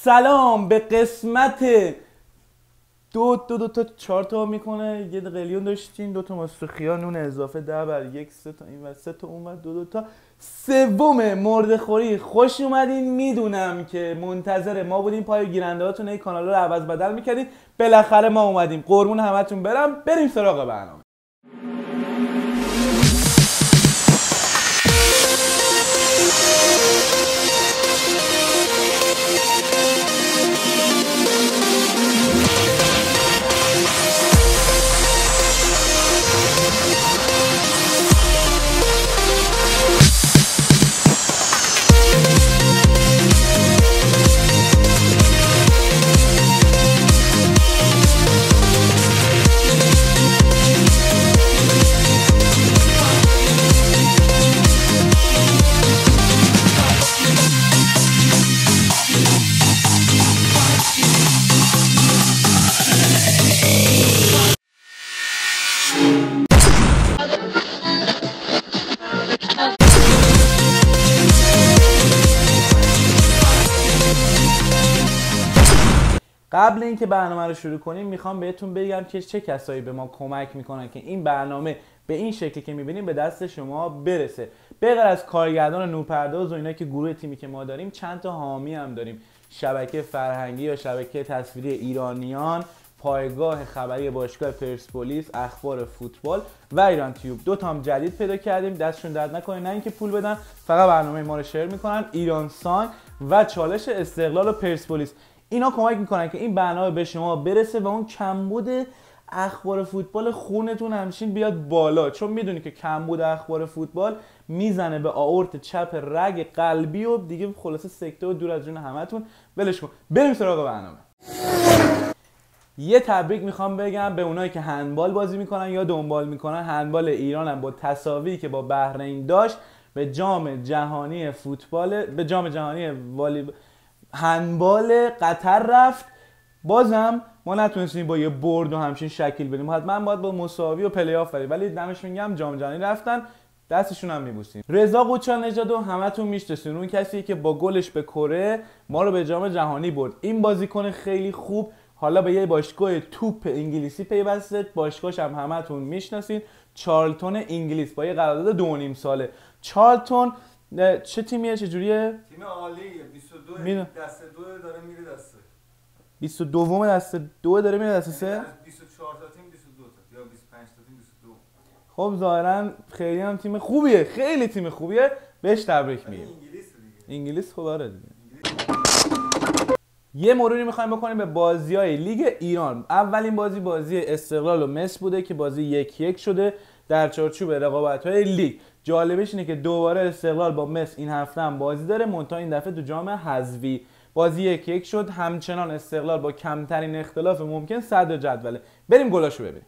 سلام به قسمت دو تا 4 تا میکنه. یه قلیون داشتین، 2 تا ماستخیا نون اضافه 10 بر 1 3 تا این و 3 تا اون و 2 تا سوم مرده خوری. خوش اومدین. میدونم که منتظر ما بودین، پای گیرنده هاتون این کانال رو عوض بدل میکردین. بالاخره ما اومدیم. قربون همتون برم. بریم سراغ برنامه. قبل اینکه برنامه رو شروع کنیم میخوام بهتون بگم که چه کسایی به ما کمک میکنن که این برنامه به این شکلی که میبینیم به دست شما برسه. به غیر از کارگردان نورپرداز و اینا که گروه تیمی که ما داریم، چند تا حامی هم داریم. شبکه فرهنگی یا شبکه تصویری ایرانیان، پایگاه خبری باشگاه پرسپولیس، اخبار فوتبال و ایران تیوب. 2 تا هم جدید پیدا کردیم، دستشون درد نکنه، نه اینکه پول بدن، فقط برنامه ما رو شیر میکنن. ایران سان و چالش استقلال و پرسپولیس، اینا کمک میکنن که این برنامه به شما برسه و اون کمبود اخبار فوتبال خونتون همچین بیاد بالا، چون میدونی که کمبود اخبار فوتبال میزنه به آورت چپ رگ قلبی و دیگه خلاصه سکته و دور از جون همتون. ولش کن، بریم سراغ برنامه. یه تبریک میخوام بگم به اونایی که هندبال بازی میکنن یا دنبال میکنن. هندبال ایران هم با تساوی که با بحرین داشت به جام جهانی فوتبال، به جام جهانی هندبال قطر رفت. بازم ما نتونستیم با یه برد و همچین شکل بریم، حتما باید با مساوی و پلی آف بریم، ولی دمش میگم جام جهانی رفتن، دستشون هم میبوسیم. رضا قوچان نژاد رو همتون میشناسین، اون کسی که با گلش به کره ما رو به جام جهانی برد. این بازیکن خیلی خوب حالا به یه باشگاه توپ انگلیسی پیوسته، باشگاهش هم همتون میشناسین، چارلتون انگلیس، با یه قرارداد 2.5 ساله. چارلتون چه تیمیه؟ چه جوریه؟ تیم عالیه. 22 دسته 2 داره میره دسته 22 دسته 2 داره میره دسته 3. 24 تا تیم 22 تا یا 25 تا تیم 22. خب ظاهرا خیلی هم تیم خوبیه، خیلی تیم خوبیه، بهش تبریک میگیم. انگلیس خب آره دیگه. یه مروری میخوایم بکنیم به بازی‌های لیگ ایران. اولین بازی استقلال و مس بوده که بازی 1-1 شده در چارچوب رقابت‌های لیگ. جالبش اینه که دوباره استقلال با مس این هفته هم بازی داره، منتها این دفعه تو جام حذفی. بازی 1-1 شد، همچنان استقلال با کمترین اختلاف ممکن صدر جدوله. بریم گلاشو ببینیم.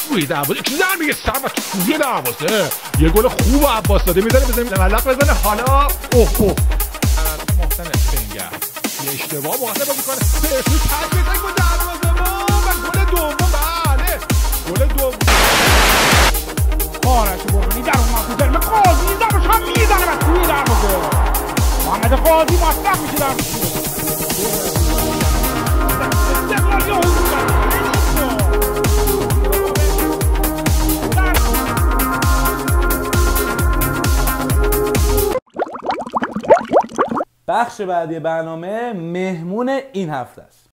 توی دروازه کی در میگه سر و توی دروازه یه گل خوب عباس داده میذاره بزنیم ملق بزنه. حالا اوه محسن بنگر یه اشتباه محسن بازی کنه پرسو تک به تک با دروازه و گل دوم. بله گل دوم آرش برونی در اون موقع درم قاضی زبش هم میزنه و توی دروازه محمد قاضی موفق میشه در استقلالی حضور. بخش بعدی برنامه مهمون این هفته است.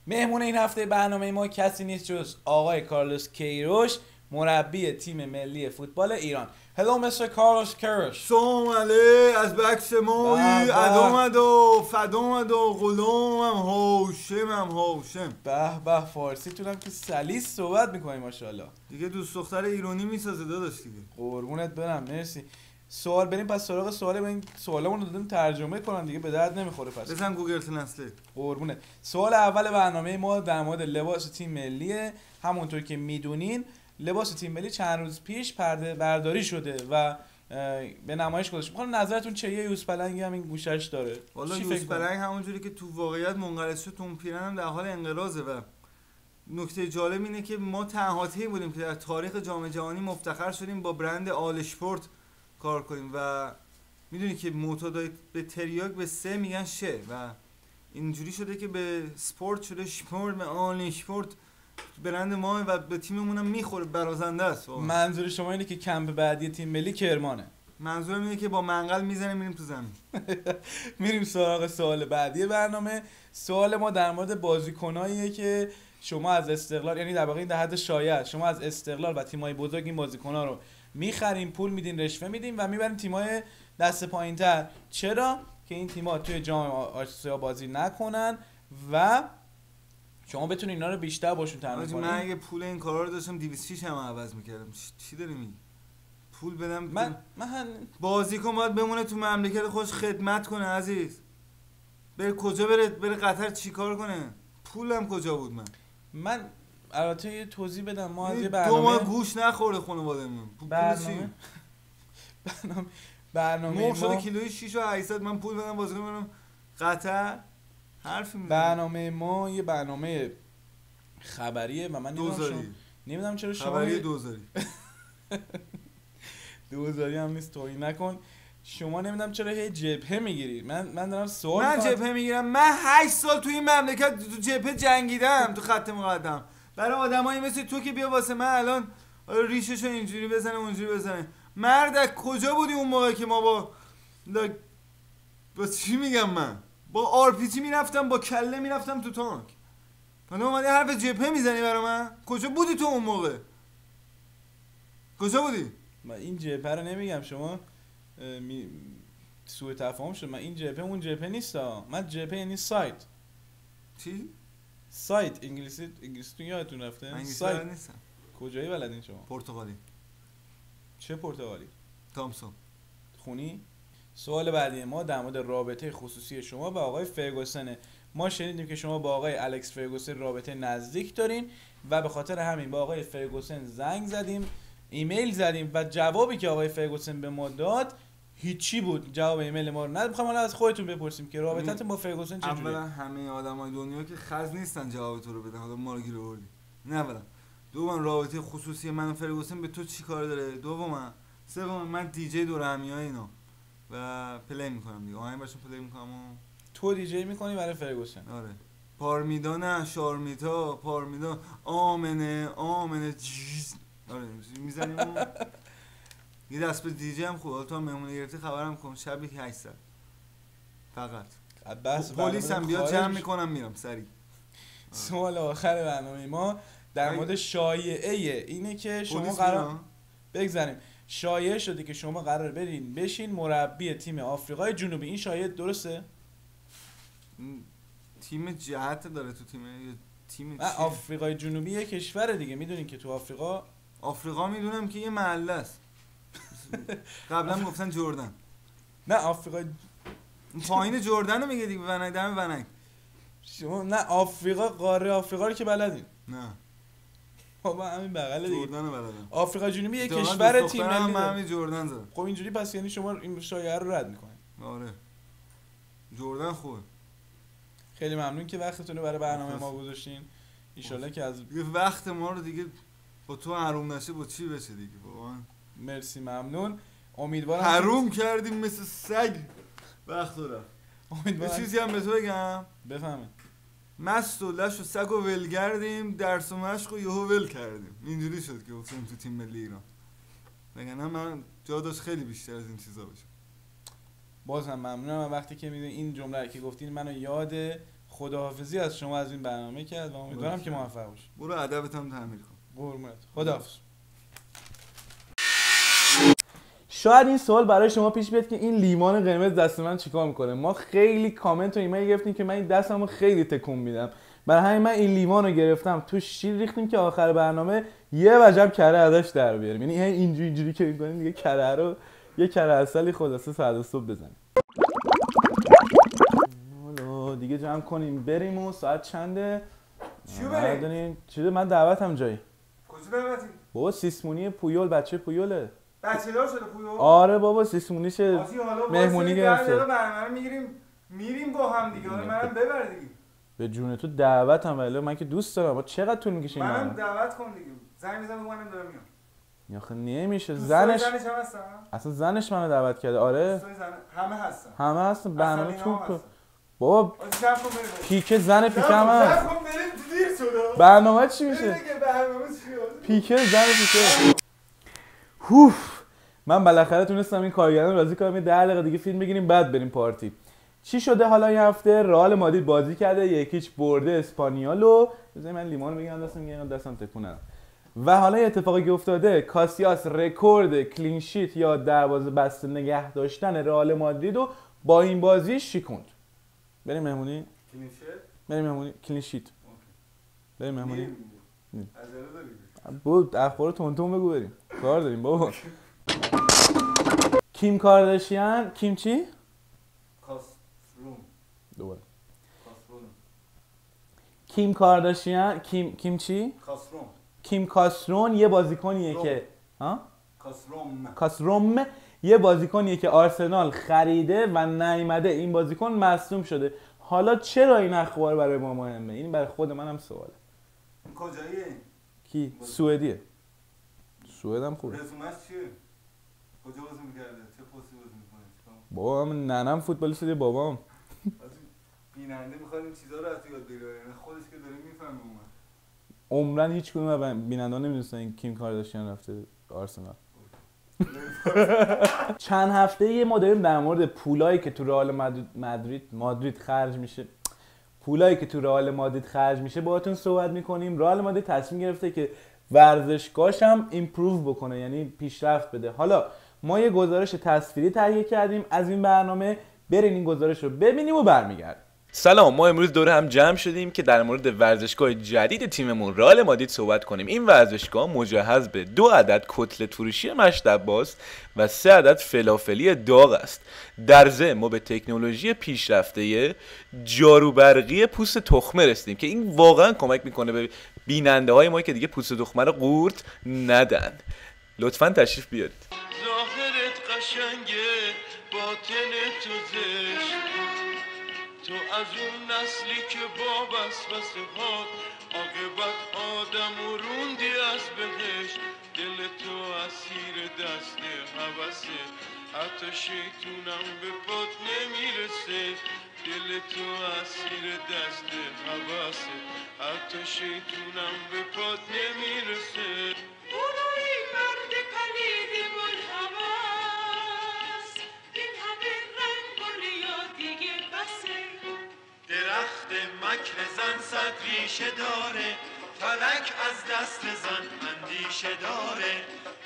مهمون این هفته برنامه ما کسی نیست جز آقای کارلوس کیروش، مربی تیم ملی فوتبال ایران. Hello Mr. Carlos Queiroz. سلام علی از بکس مایی ادامد و فدامد و غلامم هاشم. به به، فارسی تونم که سلیس صحبت میکنی ماشاءالله. دیگه دوست دختر ایرانی میسازه داداش دیگه. قربونت برم، مرسی. سوال بریم پس سراغ سوال. این سوالمون رو دادیم ترجمه کنن دیگه، به درد نمیخوره. پس بزن گوگل ترنسلیت. قربونت. سوال اول برنامه ما در مورد لباس تیم ملیه. همونطور که میدونین لباس تیم ملی چند روز پیش پرده برداری شده و به نمایش گذاشته. میخوام نظرتون چیه؟ یه یوزپلنگی هم این گوشش داره. والا یوزپلنگ همونجوری که تو واقعیت منقرض شد، اون پیرن هم در حال انقراضه و نکته جالب اینه که ما تنها تیمی بودیم که در تاریخ جام جهانی مفتخر شدیم با برند آل اشپورت کار کنیم و میدونی که معتادای به تریاک به 3 میگن شه و اینجوری شده که به سپورت شده شپورت، به آن سپورت برند ما و به تیممون هم میخوره، برازنده است. منظور شما اینه که کمپ بعدی تیم ملی کرمانه؟ منظورم اینه که با منقل میزنیم میریم تو زمین. میریم سراغ سوال بعدی برنامه. سوال ما در مورد بازیکناییه که شما از استقلال، یعنی در واقع این در حد شایع، شما از استقلال و تیم‌های بزرگ این بازیکن‌ها رو می‌خریم، پول میدین، رشوه میدیم و میبریم تیم‌های دست پایین‌تر. چرا؟ که این تیم‌ها توی جام آسیا بازی نکنن و شما بتونید اینا رو بیشتر باشون تامین کنید. من اگه پول این کارا رو داشتم 206 هم عوض می‌کردم. چی داری میگی؟ پول بدم من بازیکن باید بمونه تو مملکت خودش خدمت کنه عزیز. بره کجا بره قطر چیکار کنه؟ پولم کجا بود من البته یه توضیح بدم. ما از یه 2 ماه گوش نخورده خانواده‌مون. برنامه ما شده کیلوی 6 و 800 من پول بدم بازیکن برم قطر. حرفی میزنم. برنامه ما یه برنامه خبریه و من نمیدونم چرا شما خبری دوزاری هم نیست، توهی نکن. شما نمیدونم چرا هی جبهه میگیری. من دارم سوال من جبهه میگیرم. من 8 سال توی این مملکت تو جبهه جنگیدم تو خط مقدم برای آدمایی مثل تو که بیا واسه من الان ریششو اینجوری بزنه اونجوری بزنه. مرد کجا بودی اون موقع که ما با چی میگم، من با آر پی جی میرفتم، با کله میرفتم تو تانک. حالا اومدی حرف جبهه میزنی برای من؟ کجا بودی تو اون موقع؟ کجا بودی؟ من این جبهه رو نمیگم، شما سوء تفاهم شد. من این جبهه اون جبهه نیستا. من جبهه یعنی سایت. چی؟ سایت انگلیسی تو یادتون رفته؟ سایت نیستم. کجایی بلدین شما؟ پرتغالی. چه پرتغالی؟ تامسون. خونی؟ سوال بعدی ما در مورد رابطه خصوصی شما با آقای فرگوسنه. ما شنیدیم که شما با آقای الکس فرگوسن رابطه نزدیک دارین و به خاطر همین با آقای فرگوسن زنگ زدیم، ایمیل زدیم و جوابی که آقای فرگوسن به ما داد هیچی بود. جواب ایمیل ما رو نداد. می‌خوام حالا از خودتون بپرسیم که رابطتون با فرگوسن چجوریه؟ اولا همه آدمای دنیا که خز نیستن جواب تو رو بدن. حالا ما رو گیر آوردی. نه اولا. دوما رابطه خصوصی من و فرگوسن به تو چی کار داره؟ دوما سوم من دیجی دور همیای اینا و پلی میکنم دیگه. آهنگ براشون پلی میکنم و تو دیجی میکنی برای فرگوسن؟ آره. پارمیدا نه شارمیتا پارمیدا آمنه جیز. آره میزنیم و یه دست به دیجی هم خوب. تو هم مهمونه گرفتی خبرم کن. شبی 800 فقط. بس پلیس هم بیاد جمع میکنم میرم سریع. سوال آخر برنامه ما در مورد شایعه اینه که شما قرار بگذاریم شایعه شده که شما قرار برین بشین مربی تیم آفریقای جنوبی. این شایعه درسته؟ تیم جهت داره تو تیم آفریقای جنوبی یه کشور دیگه. میدونین که تو آفریقا میدونم که یه محله است. قبلا گفتن جردن. نه آفریقا پایین جردن رو میگه دیگه. ونک شما نه قاره آفریقا رو که بلدین. نه بابا همین بغل دیگه. جردن رو بلدم. آفریقا جنوبی یه کشور تیم ملی. من همین جردن زدم. خب اینجوری پس یعنی شما این شایعه رو رد میکنید. آره جردن خوبه. خیلی ممنون که وقتتون رو برای برنامه ما گذاشتین. ان شاءالله که از وقت ما رو دیگه با تو حروم نشه با چی بشه دیگه. واقعا مرسی ممنون. امیدوارم حروم کردیم مثل سگ وقت رو. امیدوارم چیزی هم به تو بگم بفهمید. مست و لش و سگ و ول کردیم، درس و مشق و یهو ول کردیم. اینجوری شد که افتادیم تو تیم ملی ایران. وگرنه من جا داشت خیلی بیشتر از این چیزا باشه. بازم ممنونم. وقتی که میدونی این جمله که گفتین منو یاد خداحافظی از شما از این برنامه کرد و امیدوارم که موفق باشی. برو ادبت هم تعمیر کن. قربونت. خداحافظ. شاید این سوال برای شما پیش بیاد که این لیمان قرمز دست من چیکار میکنه. ما خیلی کامنت و ایمیل گرفتیم که من این دستمو خیلی تکون میدم. برای همین من این لیمان رو گرفتم تو شیر ریختیم که آخر برنامه یه وجب کره ازش در بیاریم. یعنی اینجوری که میکنیم دیگه کره رو یه کره عسلی خلاصه ساعت صبح بزنیم. حالا دیگه جمع کنیم بریم و ساعت چنده؟ چیو بریم؟ چیه من دعوتم جایی. کجا دعوتی؟ بابا سیسمونی پویول بچه پویوله. بچه دار شده پویول؟ آره بابا سیسمونیشه مهمونی گرفته. برنامه میریم با هم دیگه. حالا منم ببر دیگه. به جون تو دعوتم ولی من که دوست دارم. چقدر طول میکشه این منم دعوت کن دیگه. زنگ میزنم منم دارم میام. آخه نمیشه زنش زنش هم هستن؟ اصلا زنش منو دعوت کرده. آره دوستای همه هستن. همه هستن برنامه اصلا تو اینا هم کن. هستن. بابا جمع کن بریم. پیکه زن پیکه هم هست. جمع کن بریم دیر شده. برنامه چی میشه؟ دیگه برنامه چیه؟ پیکه زن پیکه. هوف من بالاخره تونستم این کارگردان راضی کنم. یه 10 دقیقه دیگه فیلم بگیریم بعد بریم پارتی. چی شده حالا این هفته؟ رئال مادرید بازی کرده 1-0 برده اسپانیولو. بذار من لیمون بگیرم دستم تکون. و حالا یه اتفاقی که افتاده، کاسیاس رکورد کلین شیت یا دروازه بسته نگه داشتن رئال مادرید رو با این بازی شکوند. بریم مهمونی؟ کلین شیت؟ بریم مهمونی کلین شیت. بریم مهمونی. عجله داری؟ بود اخبار تونتون بگو بریم. کار داریم بابا. کیم کارداشیان، کیم چی؟ کاسروم. دوباره. کاسروم. کیم کارداشیان، کیم چی؟ کاسروم. کیم کاسرون یه بازیکنیه که ها؟ کاسروم یه بازیکنیه که آرسنال خریده و نیامده. این بازیکن مصدوم شده. حالا چرا این اخبار برای ما مهمه؟ این برای خود منم سواله. این کجاییه؟ کی؟ سوئدیه. سوئد هم خوبه. رزومش چیه؟ کجا بازی می‌کرده؟ چه پستی بازی می‌کنه؟ بابا من ننم فوتبالیست دیگه بابام. بیننده می‌خواد این چیزا رو از یاد بگیره. یعنی خودش که داره میفهمه اون. عمرن هیچ کدوم از بیننده‌ها نمی‌دونستن این کیم کارداشیان رفته آرسنال. چند هفته یه ما داریم در مورد پولایی که تو رئال مادرید خرج میشه، پولایی که تو رئال مادرید خرج میشه باهاتون صحبت میکنیم. رئال مادرید تصمیم گرفته که ورزشگاهش هم ایمپروو بکنه، یعنی پیشرفت بده. حالا ما یه گزارش تصویری تهیه کردیم از این برنامه، برین این گزارش رو ببینیم و برمیگردیم. سلام، ما امروز دور هم جمع شدیم که در مورد ورزشگاه جدید تیممون رئال مادرید صحبت کنیم. این ورزشگاه مجهز به 2 عدد کتله تروشی مشرب باز و 3 عدد فلافلی داغ است. در ضمن ما به تکنولوژی پیشرفته جارو برقی پوست تخمه رسیدیم که این واقعا کمک میکنه به بیننده های ما که دیگه پوست تخمه رو قورت ندن. لطفاً تشریف بیارید. ظاهرت قشنگه باطن تو زشت، تو از اون نسلی که با وسوسه هات عاقبت آدم و روندی از بهشت. دل تو اسیر دست هوسه، حتی شیطونم به پات نمیرسه. دل تو اسیر دست هوسه، حتی شیطونم به پات نمیرسه. اونوی مرد پلید ملحوظ، این همه رنگ و ریا دیگه بسه. درخت مکر زن 100 ریشه داره، فلک از دست زن اندیشه داره.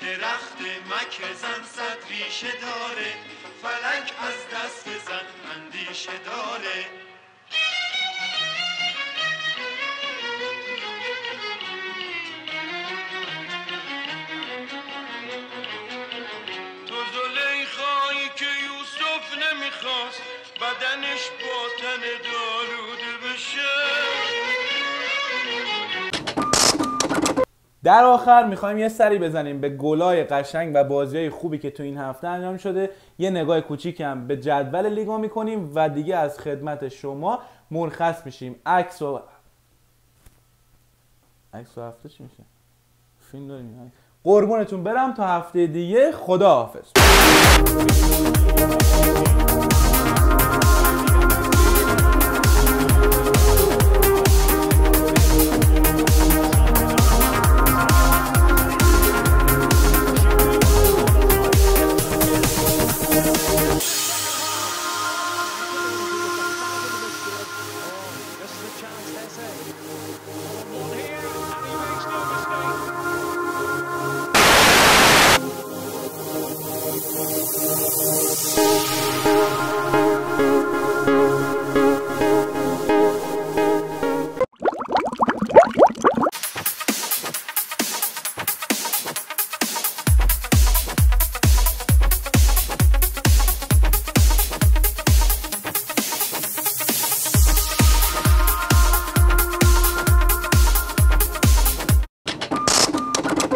درخت مکر زن 100 ریشه داره، فلک از دست زن اندیشه داره. تو زلیخایی که یوسف نمیخواست بدنش با تن دالوده بشه. در آخر میخوایم یه سری بزنیم به گلای قشنگ و بازیای خوبی که تو این هفته انجام شده. یه نگاه کوچیک هم به جدول لیگا میکنیم و دیگه از خدمت شما مرخص میشیم. عکس و هفته چی میشه؟ فیلم داریم. قربونتون برم تا هفته دیگه. خدا حافظ.